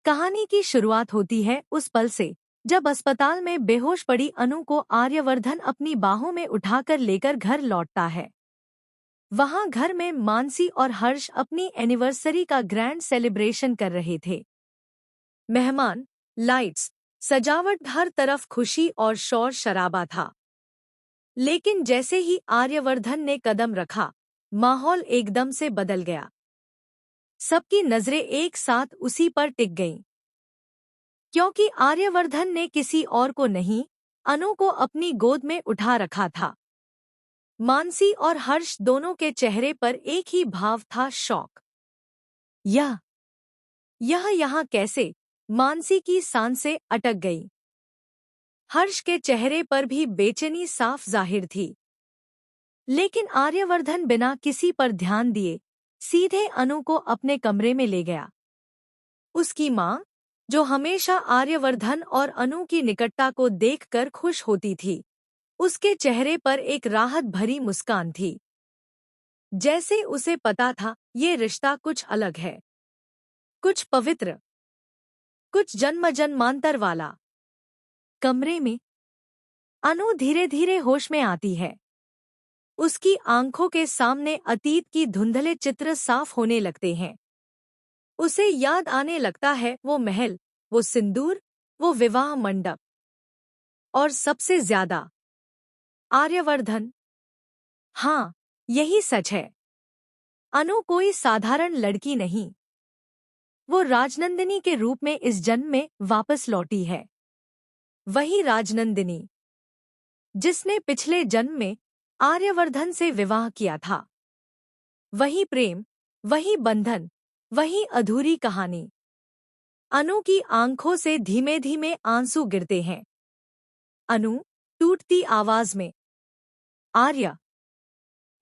कहानी की शुरुआत होती है उस पल से जब अस्पताल में बेहोश पड़ी अनु को आर्यवर्धन अपनी बाहों में उठाकर लेकर घर लौटता है। वहां घर में मानसी और हर्ष अपनी एनिवर्सरी का ग्रैंड सेलिब्रेशन कर रहे थे। मेहमान, लाइट्स, सजावट, हर तरफ खुशी और शोर शराबा था। लेकिन जैसे ही आर्यवर्धन ने कदम रखा, माहौल एकदम से बदल गया। सबकी नजरें एक साथ उसी पर टिक गईं, क्योंकि आर्यवर्धन ने किसी और को नहीं, अनु को अपनी गोद में उठा रखा था। मानसी और हर्ष दोनों के चेहरे पर एक ही भाव था, शौक। यह यहाँ कैसे? मानसी की सांसें अटक गई। हर्ष के चेहरे पर भी बेचैनी साफ जाहिर थी। लेकिन आर्यवर्धन बिना किसी पर ध्यान दिए सीधे अनु को अपने कमरे में ले गया। उसकी माँ, जो हमेशा आर्यवर्धन और अनु की निकटता को देखकर खुश होती थी, उसके चेहरे पर एक राहत भरी मुस्कान थी। जैसे उसे पता था ये रिश्ता कुछ अलग है, कुछ पवित्र, कुछ जन्म जन्मांतर वाला। कमरे में अनु धीरे धीरे होश में आती है। उसकी आंखों के सामने अतीत की धुंधले चित्र साफ होने लगते हैं। उसे याद आने लगता है वो महल, वो सिंदूर, वो विवाह मंडप, और सबसे ज्यादा आर्यवर्धन। हाँ, यही सच है। अनु कोई साधारण लड़की नहीं, वो राजनंदिनी के रूप में इस जन्म में वापस लौटी है। वही राजनंदिनी जिसने पिछले जन्म में आर्यवर्धन से विवाह किया था। वही प्रेम, वही बंधन, वही अधूरी कहानी। अनु की आंखों से धीमे धीमे आंसू गिरते हैं। अनु टूटती आवाज में, आर्य,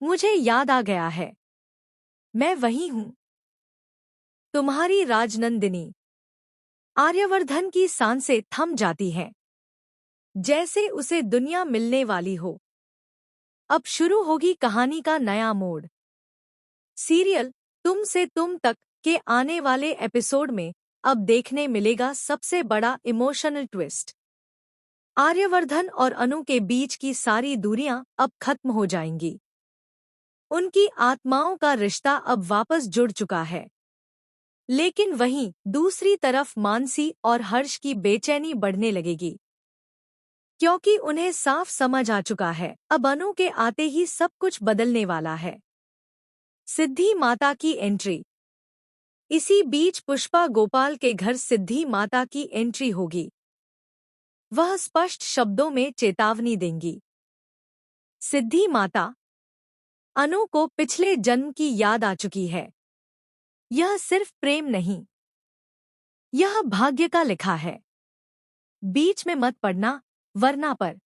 मुझे याद आ गया है, मैं वही हूं, तुम्हारी राजनंदिनी। आर्यवर्धन की सांसें थम जाती हैं, जैसे उसे दुनिया मिलने वाली हो। अब शुरू होगी कहानी का नया मोड़। सीरियल तुम से तुम तक के आने वाले एपिसोड में अब देखने मिलेगा सबसे बड़ा इमोशनल ट्विस्ट। आर्यवर्धन और अनु के बीच की सारी दूरियां अब खत्म हो जाएंगी। उनकी आत्माओं का रिश्ता अब वापस जुड़ चुका है। लेकिन वहीं दूसरी तरफ मानसी और हर्ष की बेचैनी बढ़ने लगेगी, क्योंकि उन्हें साफ समझ आ चुका है अब अनु के आते ही सब कुछ बदलने वाला है। सिद्धि माता की एंट्री। इसी बीच पुष्पा गोपाल के घर सिद्धि माता की एंट्री होगी। वह स्पष्ट शब्दों में चेतावनी देंगी। सिद्धि माता, अनु को पिछले जन्म की याद आ चुकी है। यह सिर्फ प्रेम नहीं, यह भाग्य का लिखा है। बीच में मत पड़ना, वरना पर